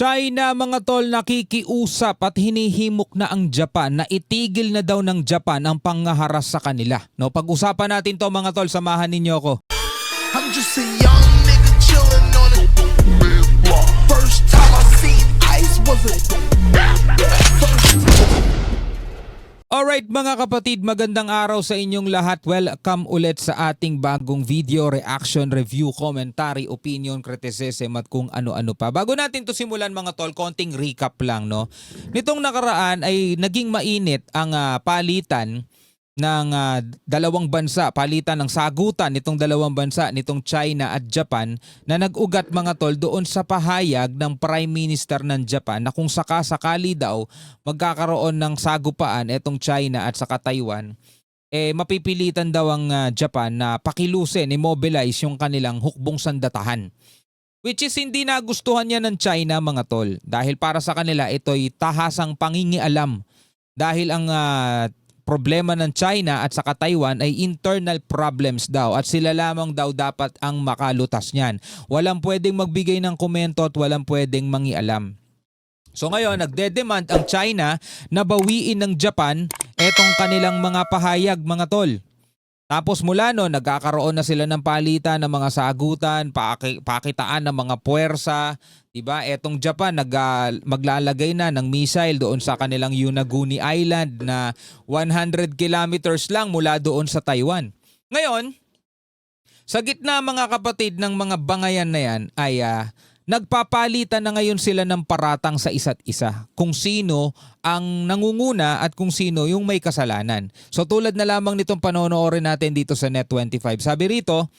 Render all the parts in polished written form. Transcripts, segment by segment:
China mga tol, nakikiusap at hinihimok na ang Japan na itigil na daw ng Japan ang panghaharas sa kanila. No, pag-usapan natin to mga tol, samahan ninyo ako. I'm just a young nigga chillin' on it. First time I seen ice was a Alright mga kapatid, magandang araw sa inyong lahat. Welcome ulit sa ating bagong video, reaction, review, commentary, opinion, criticism at kung ano-ano pa. Bago natin to simulan mga tol, konting recap lang, no. Nitong nakaraan ay naging mainit ang palitan ng dalawang bansa, palitan ng sagutan nitong dalawang bansa, nitong China at Japan, na nag-ugat mga tol doon sa pahayag ng Prime Minister ng Japan na kung sakasakali daw magkakaroon ng sagupaan etong China at saka Taiwan, mapipilitan daw ang Japan na pakilusin, immobilize yung kanilang hukbong sandatahan. Which is hindi nagustuhan niya ng China mga tol, dahil para sa kanila ito'y tahasang pangingialam, dahil ang problema ng China at saka Taiwan ay internal problems daw at sila lamang daw dapat ang makalutas niyan. Walang pwedeng magbigay ng komento at walang pwedeng mangialam. So ngayon, nagde-demand ang China na bawiin ng Japan etong kanilang mga pahayag mga tol. Tapos mula no, nagkakaroon na sila ng palitan ng mga sagutan, pakitaan ng mga puwersa. Diba? Etong Japan maglalagay na ng missile doon sa kanilang Yonaguni Island na 100 kilometers lang mula doon sa Taiwan. Ngayon, sa gitna mga kapatid ng mga bangayan na yan ay nagpapalitan na ngayon sila ng paratang sa isa't isa kung sino ang nangunguna at kung sino yung may kasalanan. So tulad na lamang nitong panonoorin natin dito sa Net25. Sabi rito,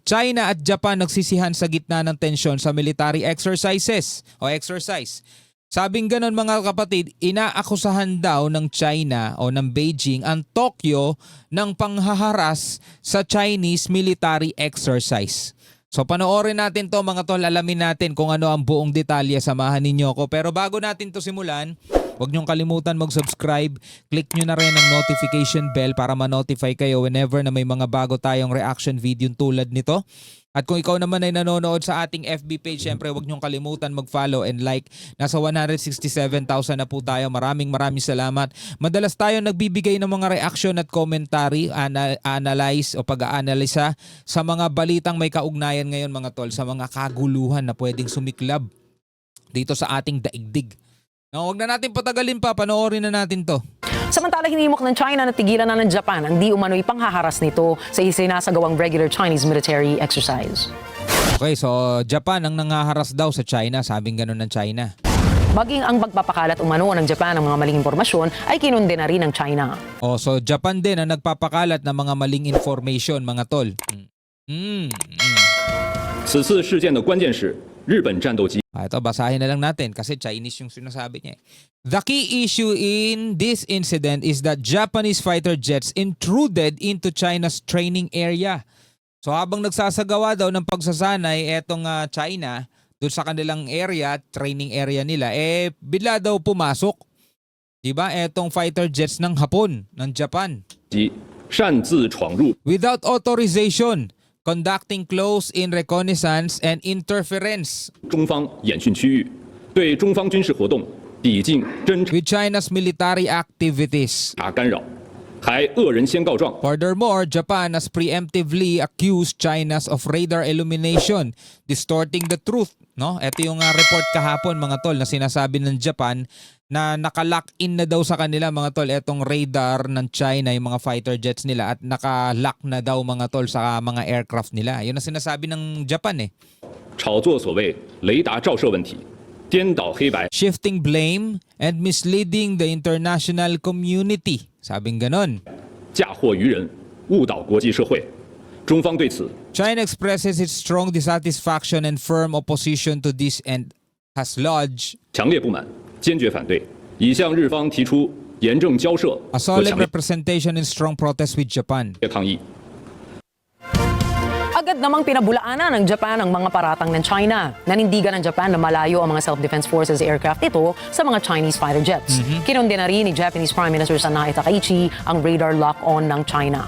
China at Japan nagsisihan sa gitna ng tensyon sa military exercises o exercise. Sabing ganon mga kapatid, inaakusahan daw ng China o ng Beijing ang Tokyo ng panghaharas sa Chinese military exercise. So panoorin natin to mga tol, alamin natin kung ano ang buong detalye, samahan ninyo ako. Pero bago natin to simulan, huwag niyong kalimutan mag-subscribe, click nyo na rin ang notification bell para ma-notify kayo whenever na may mga bago tayong reaction video tulad nito. At kung ikaw naman ay nanonood sa ating FB page, syempre huwag niyong kalimutan mag-follow and like. Nasa 167,000 na po tayo. Maraming salamat. Madalas tayo nagbibigay ng mga reaction at commentary, analyze o pag-aanalisa sa mga balitang may kaugnayan ngayon mga tol, sa mga kaguluhan na pwedeng sumiklab dito sa ating daigdig. No, huwag na natin patagalin pa, panoorin na natin to. Samantala, hinimok ng China na tigilan na ng Japan ang di umano'y panghaharas nito sa isinasagawang regular Chinese military exercise. Okay, so Japan ang nangaharas daw sa China, sabing ganun ng China. Maging ang pagpapakalat umano ng Japan ng mga maling impormasyon ay kinunde na rin ng China. Oh, so Japan din ang nagpapakalat ng mga maling information mga tol. 此次事件的关键是日本战斗机 Ito, basahin na lang natin kasi Chinese yung sinasabi niya. The key issue in this incident is that Japanese fighter jets intruded into China's training area. So habang nagsasagawa daw ng pagsasanay etong China doon sa kanilang area, training area nila, bigla daw pumasok. 'Di ba? Etong fighter jets ng Hapon, ng Japan. 机擅自闯入 Without authorization, conducting close-in reconnaissance and interference 中方演训区域，对中方军事活动抵近侦 with China's military activities. 查干扰，还恶人先告状， Furthermore, Japan has preemptively accused China of radar illumination, distorting the truth. No? Ito yung report kahapon mga tol na sinasabi ng Japan na naka-lock in na daw sa kanila mga tol etong radar ng China, yung mga fighter jets nila, at naka-lock na daw mga tol sa mga aircraft nila. Yun ang sinasabi ng Japan eh. 炒作所谓雷达照射问题，颠倒黑白， Shifting blame and misleading the international community. Sabing ganon. 嫁祸于人，误导国际社会。中方对此 China expresses its strong dissatisfaction and firm opposition to this and has lodged 强烈不满，坚决反对，已向日方提出严正交涉 a 和 solemn 强烈 representation and strong protest with Japan. 抗议。 Agad namang pinabulaanan ng Japan ang mga paratang ng China. Nanindigan ng Japan na malayo ang mga self-defense forces aircraft nito sa mga Chinese fighter jets. Kinunde na rin ni Japanese Prime Minister Sanae Takaichi ang radar lock-on ng China.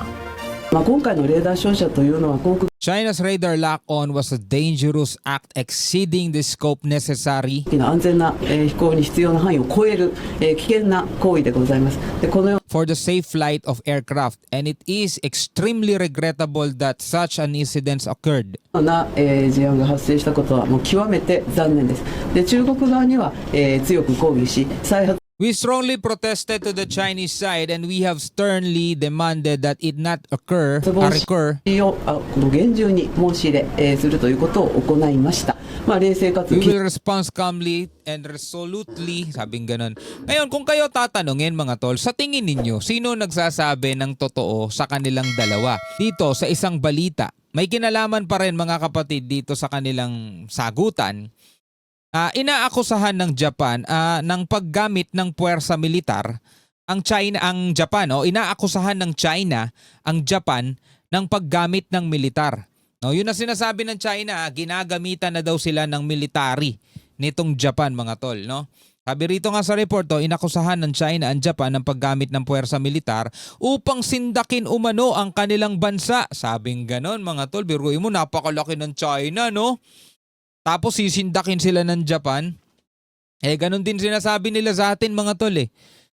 今回のレーダー照射というのは航空 China's radar lock-on was a dangerous act exceeding the scope necessary 安全な飛行に必要な範囲を超える危険な行為でございます。でこのよう for the safe flight of aircraft, and it is extremely regrettable that such an incident occurred. な事案が発生したことはもう極めて残念です。で中国側には強く抗議し再発 We strongly protested to the Chinese side and we have sternly demanded that it not occur. をこの厳重に申し入れするということを行いました。冷静かつ We will respond calmly and resolutely, sabing ganun. Ngayon, kung kayo tatanungin mga tol, sa tingin ninyo, sino nagsasabi ng totoo sa kanilang dalawa? Dito sa isang balita, may kinalaman pa rin mga kapatid dito sa kanilang sagutan. Inaakusahan ng Japan ng paggamit ng puwersa militar ang Japan, inaakusahan ng China ang Japan ng paggamit ng militar. No, yun ang sinasabi ng China, ginagamitan na daw sila ng military nitong Japan mga tol, no? Sabi rito nga sa report, inakusahan ng China ang Japan ng paggamit ng puwersa militar upang sindakin umano ang kanilang bansa. Sabing ganon mga tol, biruin mo napakalaki ng China, no? Tapos sisindakin sila ng Japan. Ganun din sinasabi nila sa atin mga tol eh.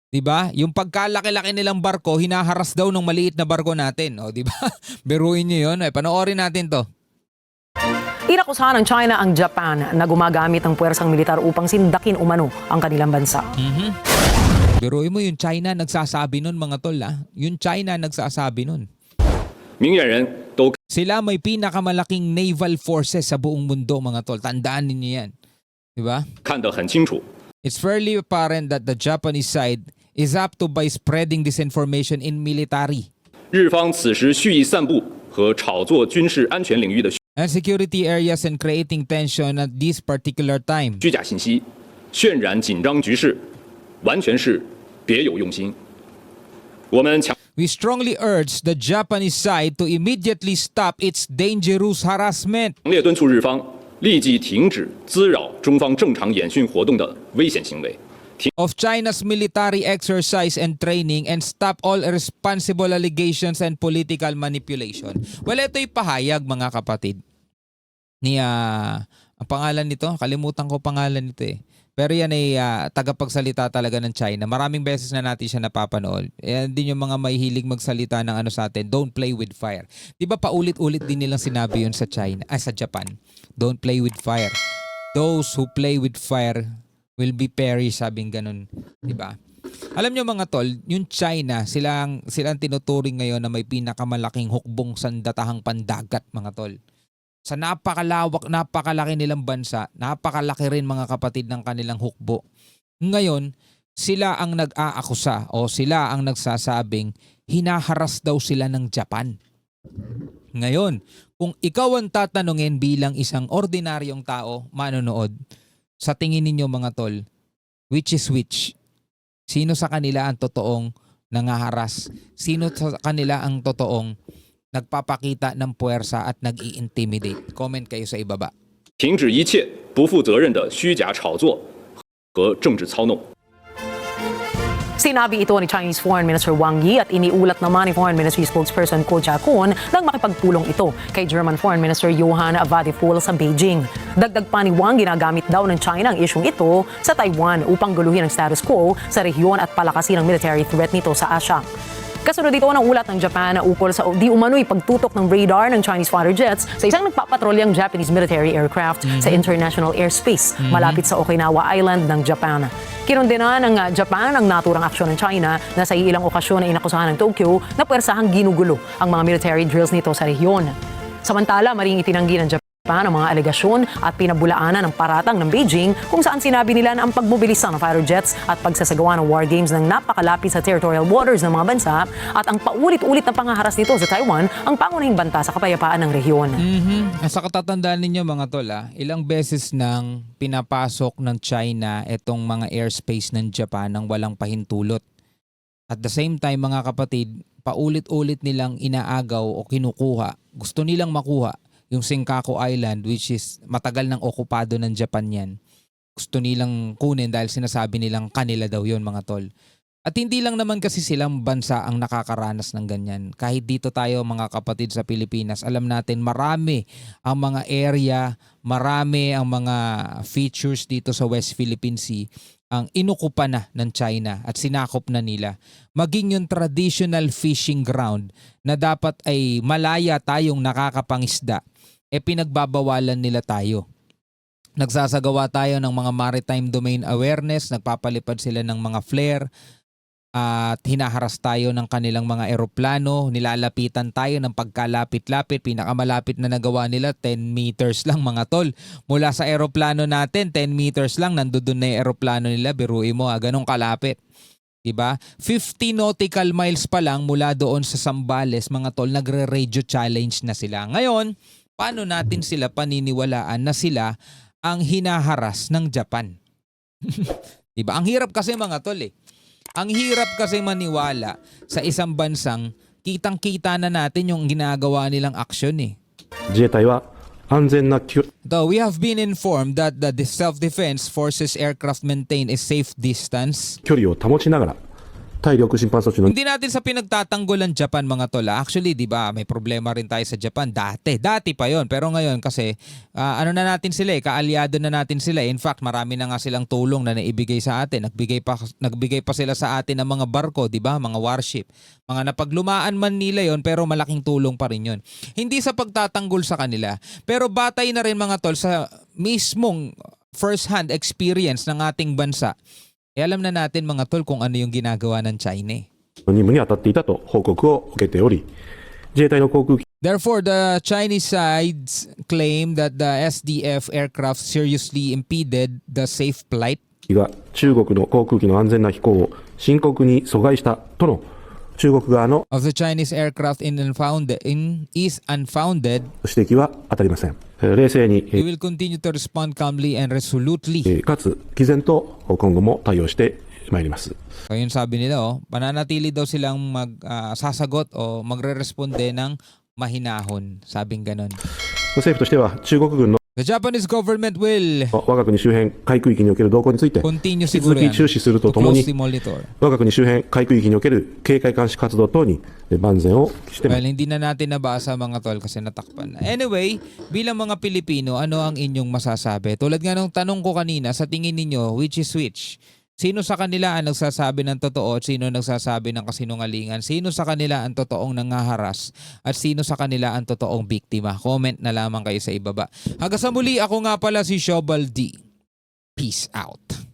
'Di ba? Yung pagkalaki-laki nilang barko, hinaharas daw ng maliit na barko natin, 'di ba? Biruin niyo 'yon. Panoorin natin 'to. Inakusahan ng China ang Japan na gumagamit ng puwersang militar upang sindakin umano ang kanilang bansa. Biruin mo yung China nagsasabi nun mga tol Yung China nagsasabi nun. 明眼人都 Sila may pinakamalaking naval forces sa buong mundo mga tol. Tandaan ninyo 'yan. 'Di ba? 看得很清楚。 It's fairly apparent that the Japanese side is up to by spreading disinformation in military 日方此时蓄意散布和炒作军事安全领域的 and security areas and creating tension at this particular time. 虚假信息，渲染紧张局势，完全是别有用心。我们强 We strongly urge the Japanese side to immediately stop its dangerous harassment 烈敦促日方立即停止滋扰中方正常演训活动的危险行为， of China's military exercise and training and stop all irresponsible allegations and political manipulation. Well, ito'y pahayag mga kapatid. Ang pangalan nito, kalimutan ko pangalan nito eh. Pero yan ay tagapagsalita talaga ng China. Maraming beses na natin siya napapanood. Yan din yung mga mahihilig magsalita ng sa atin, don't play with fire. Di ba paulit-ulit din nilang sinabi yun sa sa Japan. Don't play with fire. Those who play with fire will be perished, sabing ganun. Di ba? Alam nyo mga tol, yung China, silang tinuturing ngayon na may pinakamalaking hukbong sandatahang pandagat mga tol. Sa napakalaki nilang bansa, napakalaki rin mga kapatid ng kanilang hukbo. Ngayon, sila ang nag-aakusa o sila ang nagsasabing hinaharas daw sila ng Japan. Ngayon, kung ikaw ang tatanungin bilang isang ordinaryong tao, manonood, sa tingin ninyo mga tol, which is which? Sino sa kanila ang totoong nangaharas? Sino sa kanila ang totoong nagpapakita ng puwersa at nag-i-intimidate? Comment kayo sa ibaba. 停止一切不负责任的虚假炒作和政治操弄。 Sinabi ito ni Chinese Foreign Minister Wang Yi at iniulat naman ni Foreign Ministry spokesperson Ko Jiakun nang makipagpulong ito kay German Foreign Minister Johann Wadephul sa Beijing. Dagdag pa ni Wang, ginagamit daw ng China ang isyong ito sa Taiwan upang guluhin ang status quo sa rehiyon at palakasin ang military threat nito sa Asia. Kasunod dito ng ulat ng Japan na ukol sa di umano'y pagtutok ng radar ng Chinese fighter jets sa isang nagpapatrolyang Japanese military aircraft sa international airspace malapit sa Okinawa Island ng Japan. Kinundena ng Japan ang naturang aksyon ng China na sa ilang okasyon na inakusahan ng Tokyo na puwersahang ginugulo ang mga military drills nito sa rehiyon. Samantala, maring itinanggi ng Japan ang mga alegasyon at pinabulaanan ng paratang ng Beijing kung saan sinabi nila na ang pagmobilisa ng fighter jets at pagsasagawa ng war games ng napakalapit sa territorial waters ng mga bansa at ang paulit-ulit na pangaharas nito sa Taiwan ang pangunahing banta sa kapayapaan ng rehiyon. Sa katatandaan ninyo mga tol, ilang beses nang pinapasok ng China itong mga airspace ng Japan nang walang pahintulot. At the same time mga kapatid, paulit-ulit nilang inaagaw o kinukuha, gusto nilang makuha yung Senkaku Island, which is matagal nang okupado ng Japan yan. Gusto nilang kunin dahil sinasabi nilang kanila daw yun mga tol. At hindi lang naman kasi silang bansa ang nakakaranas ng ganyan. Kahit dito tayo mga kapatid sa Pilipinas, alam natin marami ang mga area, marami ang mga features dito sa West Philippine Sea ang inukupa na ng China at sinakop na nila. Maging yung traditional fishing ground na dapat ay malaya tayong nakakapangisda, pinagbabawalan nila tayo. Nagsasagawa tayo ng mga maritime domain awareness, nagpapalipad sila ng mga flare, at hinaharas tayo ng kanilang mga eroplano, nilalapitan tayo ng pagkalapit-lapit. Pinakamalapit na nagawa nila 10 meters lang mga tol. Mula sa eroplano natin 10 meters lang nandoon na yung eroplano nila, biruin mo ganong kalapit. Diba? 50 nautical miles pa lang mula doon sa Zambales mga tol, nagre-radio challenge na sila. Ngayon, paano natin sila paniniwalaan na sila ang hinaharas ng Japan? Diba? Ang hirap kasi mga tol Ang hirap kasi maniwala sa isang bansang kitang-kita na natin yung ginagawa nilang aksyon 自衛隊は安全な距 Though we have been informed that the self-defense forces aircraft maintain a safe distance. 離を保ちながら対力侵犯措置の Hindi natin sa pinagtatanggol ang Japan mga tol. Actually, di ba, may problema rin tayo sa Japan. Dati pa yon. Pero ngayon kasi, ano na natin sila kaalyado na natin sila. In fact, marami na nga silang tulong na naibigay sa atin. Nagbigay pa sila sa atin ng mga barko, di ba, mga warship. Mga napaglumaan man nila yon pero malaking tulong pa rin yon. Hindi sa pagtatanggol sa kanila. Pero batay na rin mga tol sa mismong first-hand experience ng ating bansa. Alam na natin mga tol kung ano yung ginagawa ng China. 任務に当たっていたと報告を受けており、自衛隊の航空機 Therefore, the Chinese sides claim that the SDF aircraft seriously impeded the safe flight. が中国の航空機の安全な飛行を深刻に阻害したとの中国側の Of the Chinese aircraft is unfounded. 指摘は当たりません。冷静に、 We will continue to respond calmly and resolutely. かつ毅然と今後も対応してまいります。 So yun sabi nila, pananatili daw silang sasagot o magre-responde ng mahinahon. Sabing ganon. 政府としては中国軍の The Japanese government will 我が国周辺海空域における動向について continue 引き続 siguro き yan 注視する to とともに closely monitor. 我が国周辺海空域における警戒監視活動等に万全を期してまいります。 Well, hindi na natin nabasa mga tol kasi natakpan na. Anyway, bilang mga Pilipino, ano ang inyong masasabi? Tulad nga ng tanong ko kanina, sa tingin ninyo, which is which? Sino sa kanila ang nagsasabi ng totoo at sino nagsasabi ng kasinungalingan? Sino sa kanila ang totoong nangaharas at sino sa kanila ang totoong biktima? Comment na lamang kayo sa ibaba. Hanggang sa muli, ako nga pala si Shobal D. Peace out.